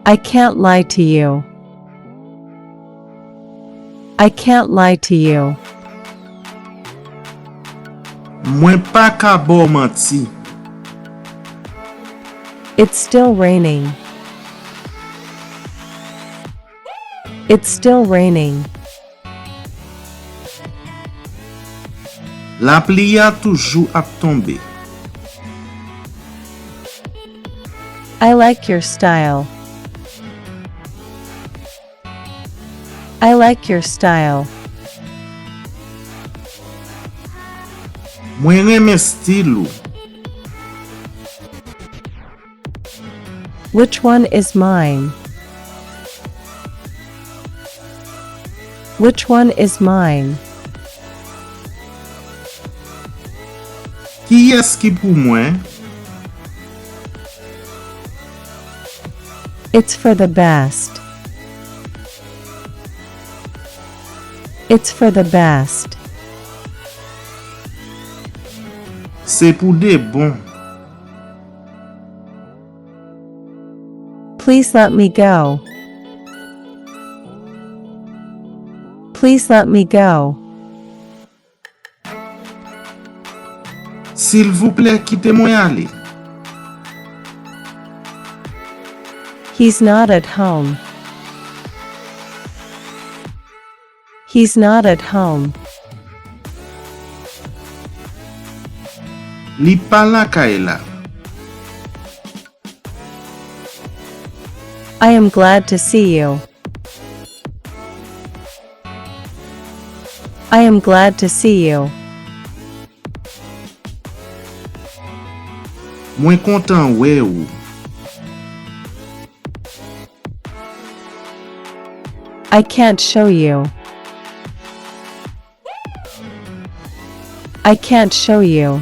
I can't lie to you. I can't lie to you. Mwen pa ka bo manti. It's still raining. It's still raining. La pli a toujou ap tombe. I like your style. I like your style. Mwen reme stilou. Which one is mine? Which one is mine? Ki es ki pou mwen? It's for the best. It's for the best. Se pou de bon. Please let me go. Please let me go. S'il vous plaît, quittez mwen ale. He's not at home. He's not at home. Li pa la kay la. I am glad to see you. I am glad to see you. Mwen kontan wè ou. I can't show you. I can't show you.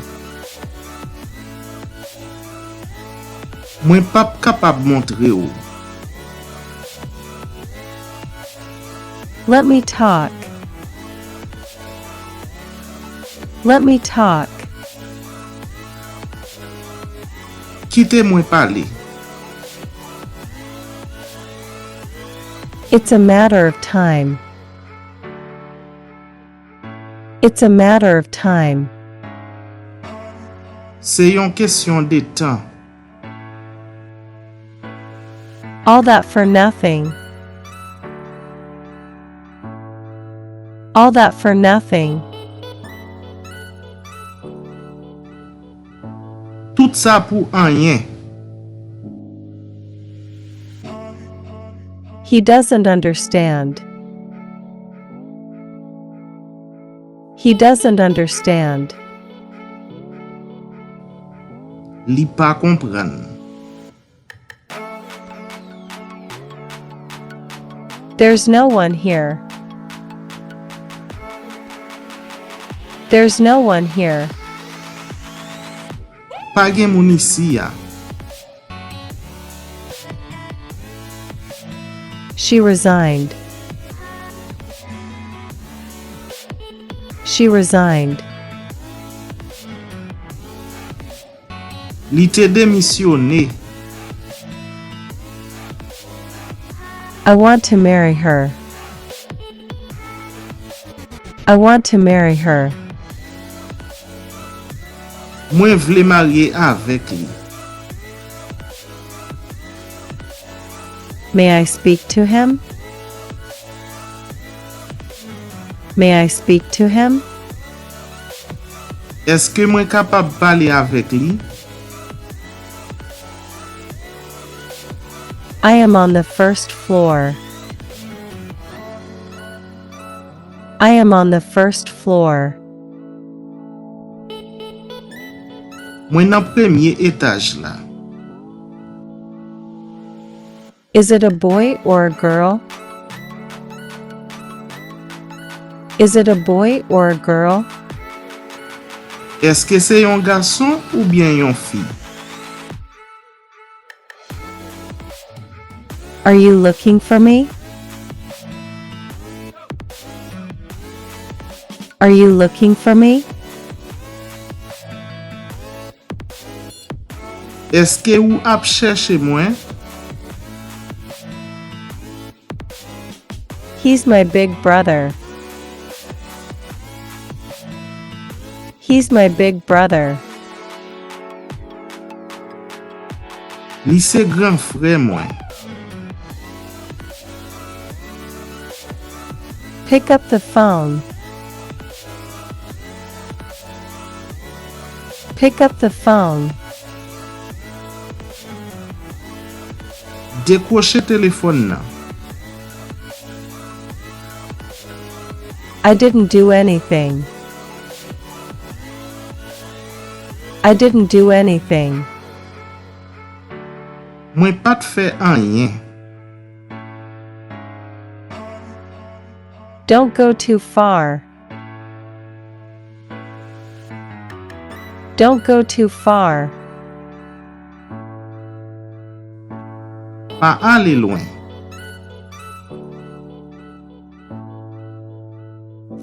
Mwen pap kapab montre ou. Let me talk. Let me talk. Kite mwen pale. It's a matter of time. It's a matter of time. Se yon kesyon de tan. All that for nothing. All that for nothing. Tout sa pou anyen. He doesn't understand. He doesn't understand. Li pa kompran. There's no one here. There's no one here. Pa gen moun isi ya. She resigned. She resigned. Li te demisyone. I want to marry her. I want to marry her. Mwen vle marye avek li. May I speak to him? May I speak to him? Eske mwen kapab pale avek li? I am on the first floor. I am on the first floor. Mwen nan premye etaj la. Is it a boy or a girl? Is it a boy or a girl? Eske se yon garson ou bien yon fi? Are you looking for me? Are you looking for me? Eske ou ap chèche mwen? He's my big brother. He's my big brother. Li se grand frère mwen. Pick up the phone. Pick up the phone. Décrocher téléphone nan. I didn't do anything. I didn't do anything. Mwen pat fè anyen. Don't go too far. Don't go too far. Pa ale loin.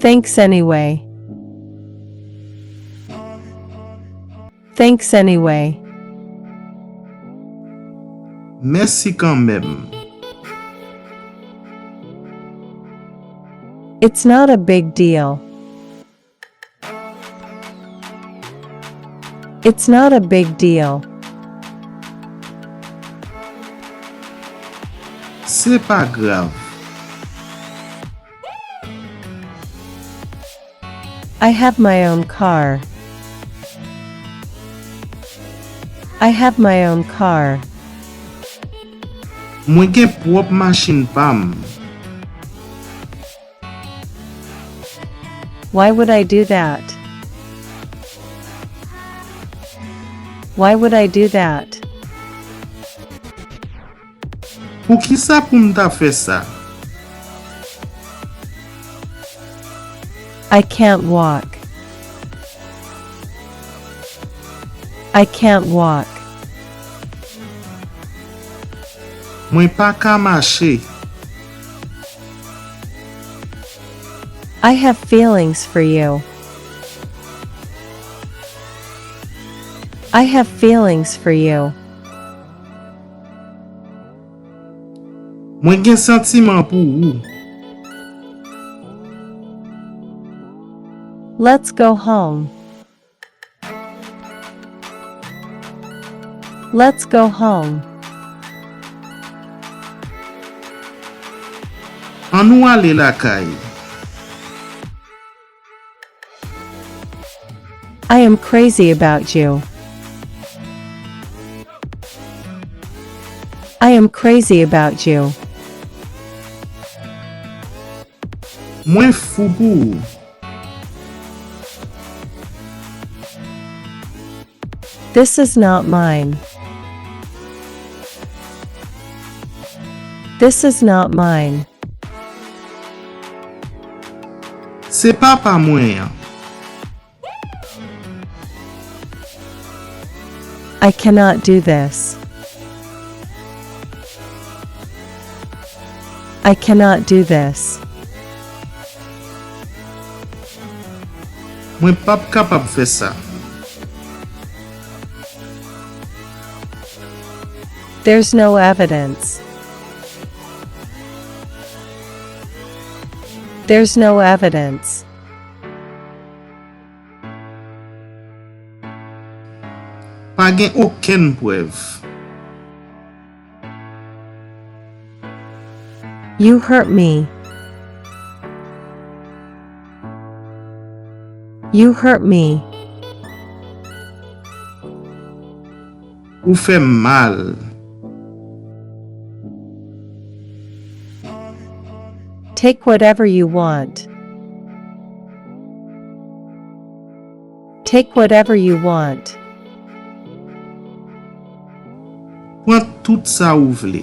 Thanks anyway. Thanks anyway. Merci quand même. It's not a big deal. It's not a big deal. C'est pas grave. I have my own car. I have my own car. Mwen gen prop machine pam. Why would I do that? Why would I do that? Pou ki sa pou mta fè sa? I can't walk. I can't walk. Mwen pa ka mache. I have feelings for you. I have feelings for you. Mwen gen sentiment pou ou. Let's go home. Let's go home. An nou ale la kay. I am crazy about you. I am crazy about you. Mwen fou pou ou. This is not mine. This is not mine. Se pa pa mwen. I cannot do this. I cannot do this. Mwen pap kapab fè sa. There's no evidence. There's no evidence. Pa gen oken preuve. You hurt me. You hurt me. Ou fè mal. Take whatever you want. Take whatever you want. Pran tout sa ou vle.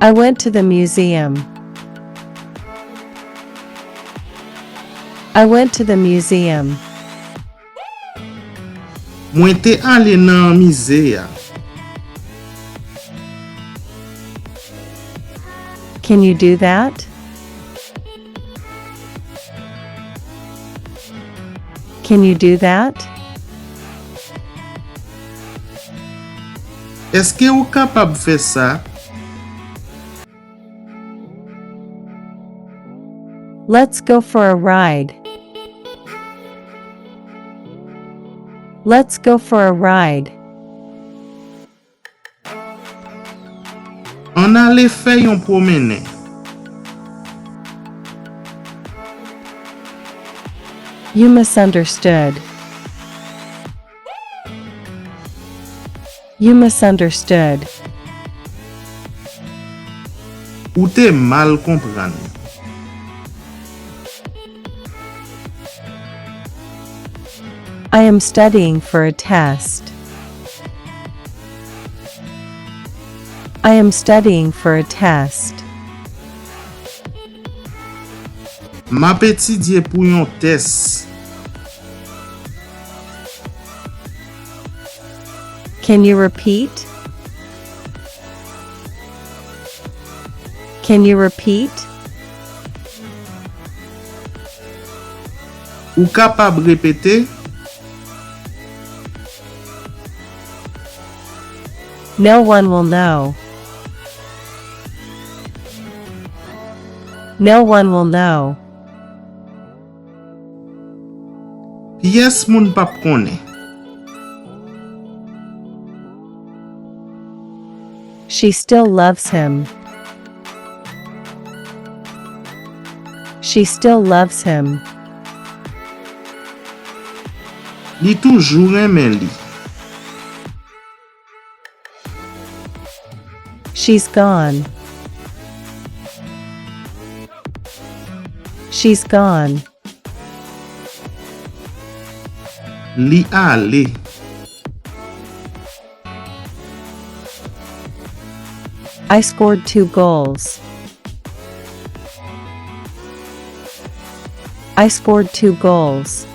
I went to the museum. I went to the museum. Mwen te ale nan mize ya. Can you do that? Can you do that? Eske ou kapab fè sa? Let's go for a ride. Let's go for a ride. An ale fè yon promene. You misunderstood. You misunderstood. Ou te mal kompran. I am studying for a test. I am studying for a test. Map etidye pou yon tes. Can you repeat? Can you repeat? Ou kapab repete? No one will know. No one will know. Yes moun pap konen. She still loves him. She still loves him. Li toujou remen li. She's gone. She's gone. Li ale. I scored 2 goals. I scored 2 goals.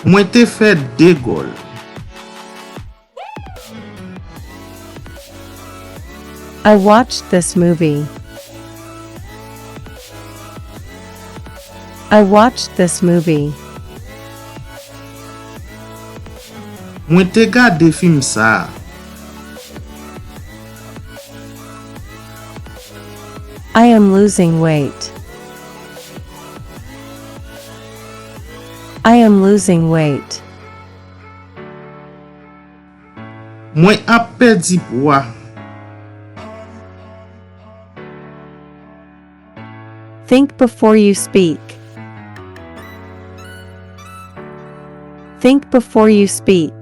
Mwen te fè 2 gol. I watched this movie. I watched this movie. Mwen te gade film sa. I am losing weight. I am losing weight. Mwen ap perdi poa. Think before you speak. Think before you speak.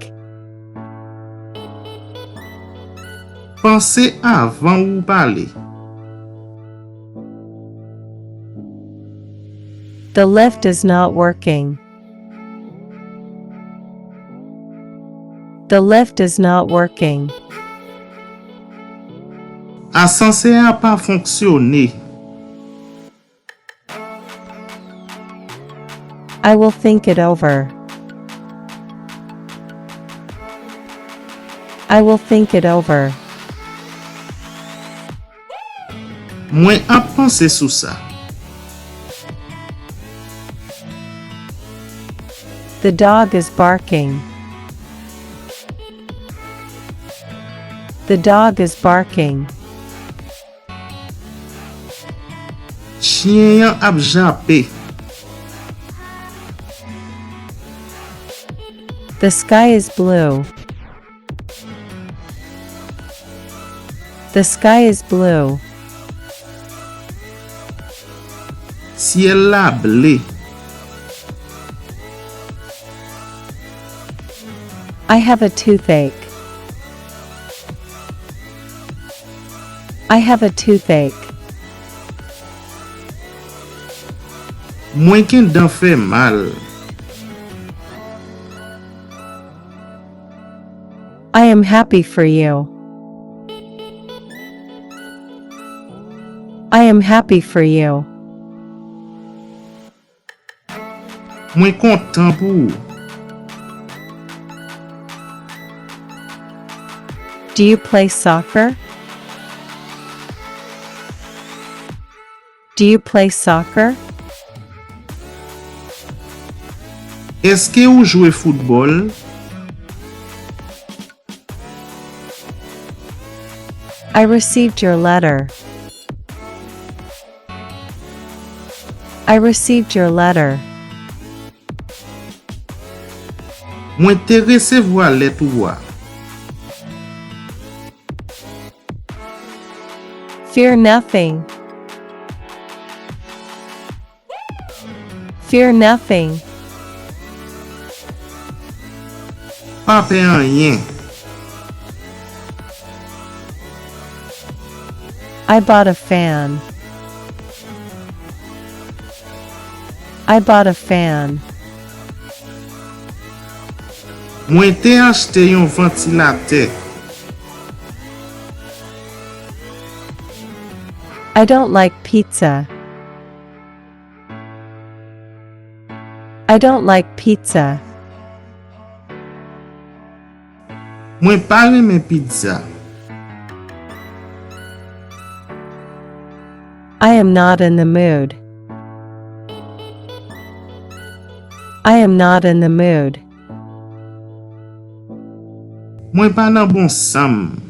Pense avan ou pale. The lift is not working. The lift is not working. Asanse a pa fonksyone. I will think it over. I will think it over. Mwen ap panse sou sa. The dog is barking. The dog is barking. Chien yan ap jape. The sky is blue. The sky is blue. Ciel la ble. I have a toothache. I have a toothache. Mwen ken dan fè mal. I am happy for you. I am happy for you. Mwen kontan pou ou. Do you play soccer? Do you play soccer? Eske ou jwe football? I received your letter. I received your letter. Mwen te resevwa let ou a. Fear nothing. Fear nothing. Pa pe anyen. I bought a fan. I bought a fan. Mwen te achete yon ventilate. I don't like pizza. I don't like pizza. Mwen pa reme pizza. I am not in the mood. I am not in the mood. Mwen pa nan bon sam.